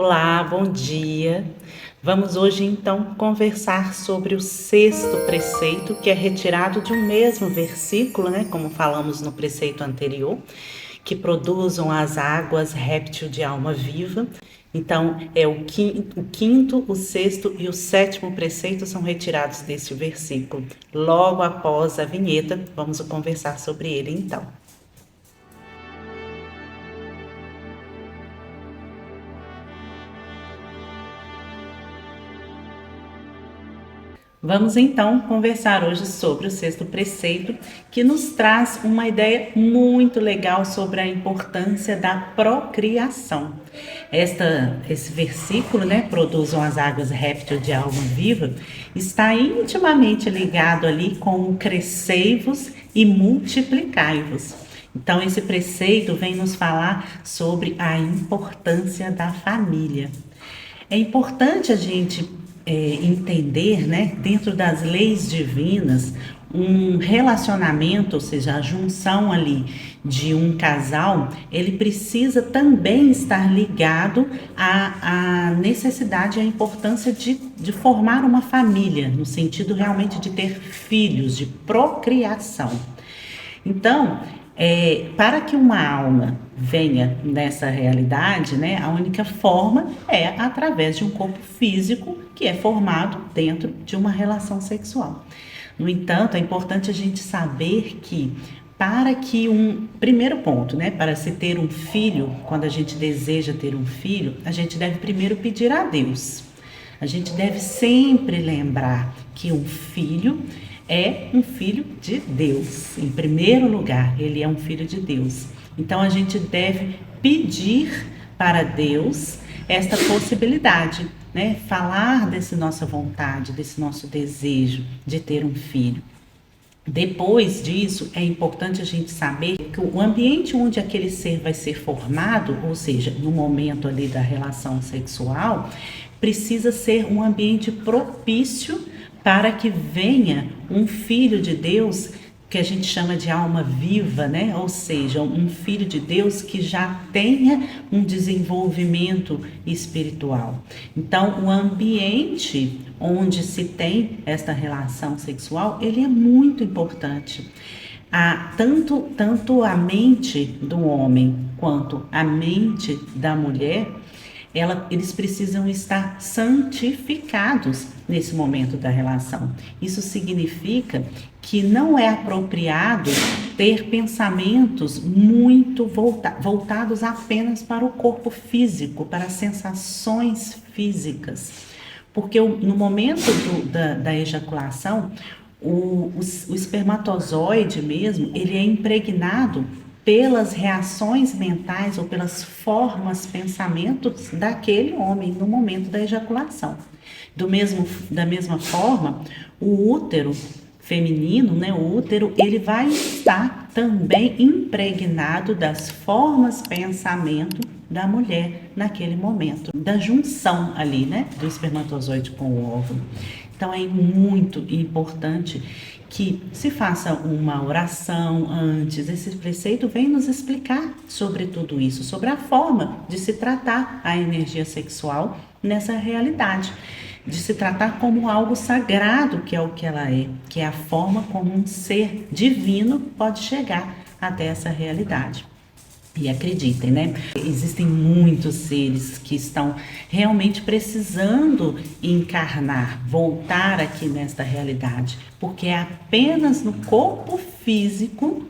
Olá, bom dia. Vamos hoje então conversar sobre o sexto preceito, que é retirado de um mesmo versículo, né? Como falamos no preceito anterior, que produzam as águas réptil de alma viva. Então, é o quinto, o sexto e o sétimo preceito são retirados desse versículo. Logo após a vinheta, vamos conversar sobre ele então. Vamos então conversar hoje sobre o sexto preceito, que nos traz uma ideia muito legal sobre a importância da procriação. Esse versículo, né, produzam as águas réptil de alma viva, está intimamente ligado ali com o crescei-vos e multiplicai-vos. Então, esse preceito vem nos falar sobre a importância da família. É importante a gente entender, né, dentro das leis divinas, um relacionamento, ou seja, a junção ali de um casal, ele precisa também estar ligado à necessidade e à importância de formar uma família, no sentido realmente de ter filhos, de procriação. Então, para que uma alma venha nessa realidade, né, a única forma é através de um corpo físico que é formado dentro de uma relação sexual. No entanto, é importante a gente saber que para que primeiro ponto, né, para se ter um filho, quando a gente deseja ter um filho, a gente deve primeiro pedir a Deus. A gente deve sempre lembrar que um filho é um filho de Deus. Em primeiro lugar, ele é um filho de Deus. Então a gente deve pedir para Deus esta possibilidade, né? Falar dessa nossa vontade, desse nosso desejo de ter um filho. Depois disso, é importante a gente saber que o ambiente onde aquele ser vai ser formado, ou seja, no momento ali da relação sexual, precisa ser um ambiente propício para que venha um filho de Deus que a gente chama de alma viva, né? Ou seja, um filho de Deus que já tenha um desenvolvimento espiritual. Então, o ambiente onde se tem esta relação sexual, ele é muito importante. Tanto a mente do homem quanto a mente da mulher, eles precisam estar santificados nesse momento da relação. Isso significa que não é apropriado ter pensamentos muito voltados apenas para o corpo físico, para as sensações físicas. Porque no momento da ejaculação, o espermatozoide mesmo, ele é impregnado pelas reações mentais ou pelas formas, pensamentos daquele homem no momento da ejaculação. Da mesma forma, o útero feminino, né, o útero, ele vai estar também impregnado das formas, pensamento da mulher naquele momento, da junção ali, né, do espermatozoide com o óvulo. Então é muito importante que se faça uma oração antes. Esse preceito vem nos explicar sobre tudo isso, sobre a forma de se tratar a energia sexual nessa realidade, de se tratar como algo sagrado, que é o que ela é, que é a forma como um ser divino pode chegar até essa realidade. E acreditem, né? Existem muitos seres que estão realmente precisando encarnar, voltar aqui nesta realidade, porque é apenas no corpo físico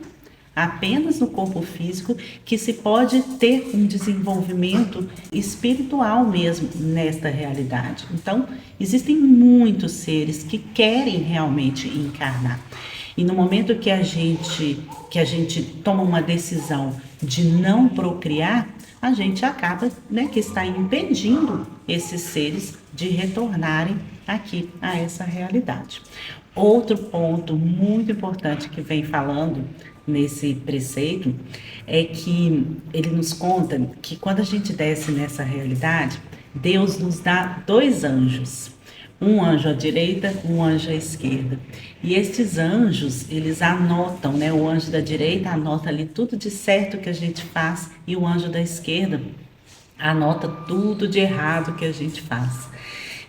que se pode ter um desenvolvimento espiritual mesmo nesta realidade. Então, existem muitos seres que querem realmente encarnar. E no momento que a gente toma uma decisão de não procriar, a gente acaba, né, que está impedindo esses seres de retornarem aqui a essa realidade. Outro ponto muito importante que vem falando nesse preceito é que ele nos conta que quando a gente desce nessa realidade, Deus nos dá dois anjos. Um anjo à direita, um anjo à esquerda. E estes anjos, eles anotam, né? O anjo da direita anota ali tudo de certo que a gente faz e o anjo da esquerda, anota tudo de errado que a gente faz.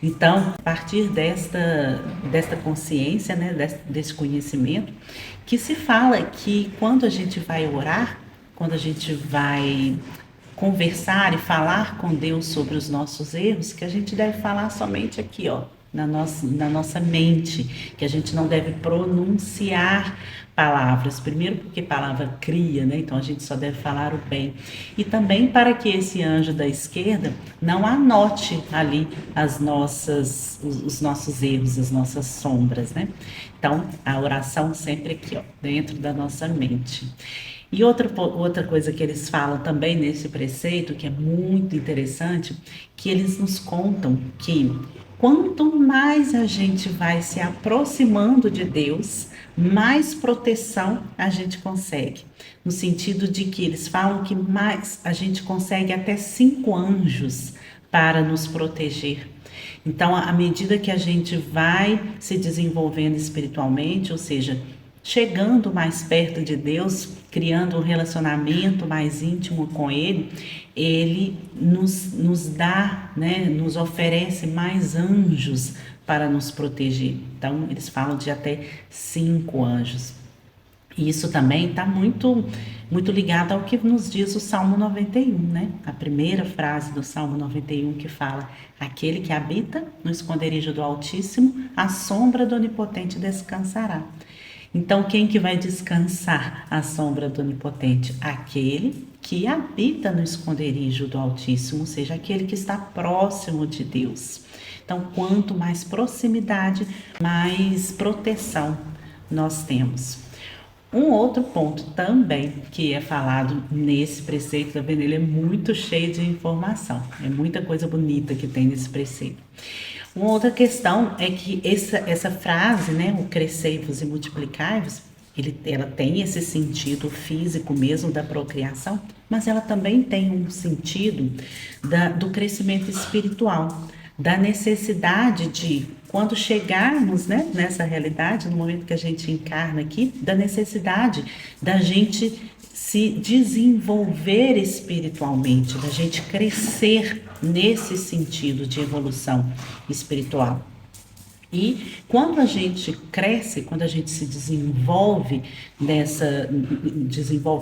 Então, a partir desta consciência, né, desse conhecimento, que se fala que quando a gente vai orar, quando a gente vai conversar e falar com Deus sobre os nossos erros, que a gente deve falar somente aqui, ó, na nossa mente, que a gente não deve pronunciar palavras. Primeiro, porque palavra cria, né? Então a gente só deve falar o bem. E também para que esse anjo da esquerda não anote ali os nossos erros, as nossas sombras, né? Então a oração sempre aqui, ó, dentro da nossa mente. E outra coisa que eles falam também nesse preceito, que é muito interessante, que eles nos contam que quanto mais a gente vai se aproximando de Deus, mais proteção a gente consegue. No sentido de que eles falam que mais a gente consegue até 5 anjos para nos proteger. Então, à medida que a gente vai se desenvolvendo espiritualmente, ou seja, chegando mais perto de Deus, criando um relacionamento mais íntimo com Ele, Ele nos dá, né, nos oferece mais anjos para nos proteger. Então, eles falam de até 5 anjos. E isso também está muito ligado ao que nos diz o Salmo 91, né? A primeira frase do Salmo 91 que fala: aquele que habita no esconderijo do Altíssimo, à sombra do Onipotente descansará. Então, quem que vai descansar à sombra do Onipotente? Aquele que habita no esconderijo do Altíssimo, ou seja, aquele que está próximo de Deus. Então, quanto mais proximidade, mais proteção nós temos. Um outro ponto também que é falado nesse preceito, tá vendo? Ele é muito cheio de informação, é muita coisa bonita que tem nesse preceito. Uma outra questão é que essa frase, né, o crescei-vos e multiplicai-vos, ela tem esse sentido físico mesmo da procriação, mas ela também tem um sentido do crescimento espiritual, da necessidade de, quando chegarmos, né, nessa realidade, no momento que a gente encarna aqui, da necessidade da gente se desenvolver espiritualmente, da gente crescer nesse sentido de evolução espiritual. E quando a gente cresce, quando a gente se desenvolve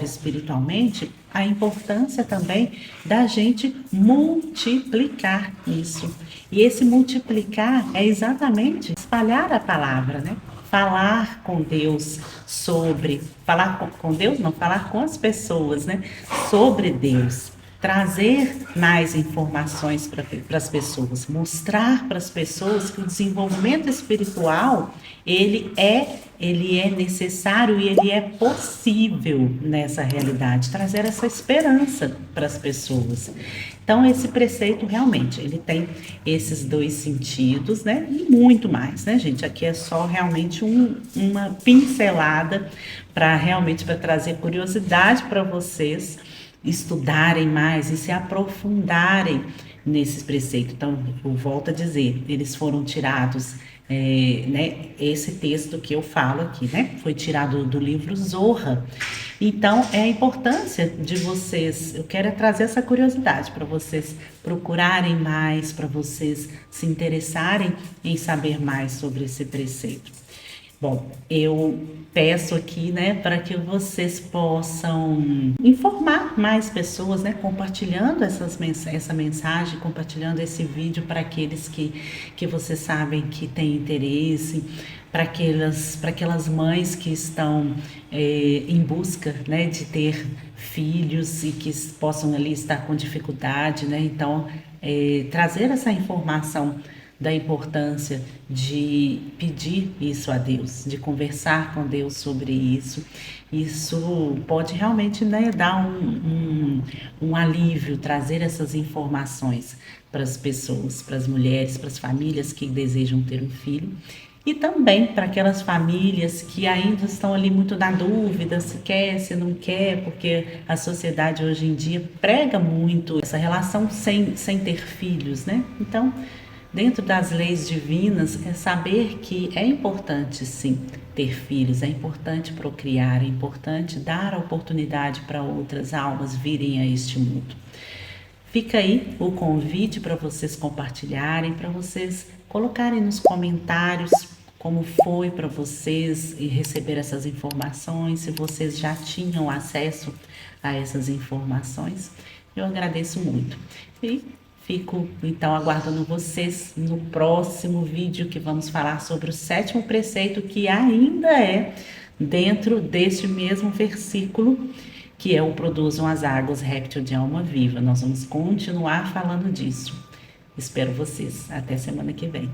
espiritualmente, a importância também da gente multiplicar isso. E esse multiplicar é exatamente espalhar a palavra, né? Falar com Deus falar com Deus, não, falar com as pessoas, né? Sobre Deus. Trazer mais informações para as pessoas, mostrar para as pessoas que o desenvolvimento espiritual ele é necessário e ele é possível nessa realidade, trazer essa esperança para as pessoas. Então esse preceito realmente ele tem esses dois sentidos, né? E muito mais, né, gente? Aqui é só realmente uma pincelada para trazer curiosidade para vocês estudarem mais e se aprofundarem nesses preceitos. Então, eu volto a dizer, eles foram tirados, né, esse texto que eu falo aqui, né, foi tirado do livro Zorra. Então, é a importância de vocês, eu quero trazer essa curiosidade para vocês procurarem mais, para vocês se interessarem em saber mais sobre esse preceito. Bom, eu peço aqui, né, para que vocês possam informar mais pessoas, né, compartilhando essa mensagem, compartilhando esse vídeo para aqueles que vocês sabem que têm interesse, para aquelas mães que estão em busca, né, de ter filhos e que possam ali estar com dificuldade, né, então trazer essa informação da importância de pedir isso a Deus, de conversar com Deus sobre isso. Isso pode realmente, né, dar um alívio, trazer essas informações para as pessoas, para as mulheres, para as famílias que desejam ter um filho. E também para aquelas famílias que ainda estão ali muito na dúvida, se quer, se não quer, porque a sociedade hoje em dia prega muito essa relação sem ter filhos, né? Então, dentro das leis divinas, é saber que é importante, sim, ter filhos, é importante procriar, é importante dar a oportunidade para outras almas virem a este mundo. Fica aí o convite para vocês compartilharem, para vocês colocarem nos comentários como foi para vocês e receber essas informações, se vocês já tinham acesso a essas informações. Eu agradeço muito. E fico então aguardando vocês no próximo vídeo, que vamos falar sobre o 7º preceito, que ainda é dentro deste mesmo versículo, que é o Produzam as Águas, réptil de alma viva. Nós vamos continuar falando disso. Espero vocês. Até semana que vem.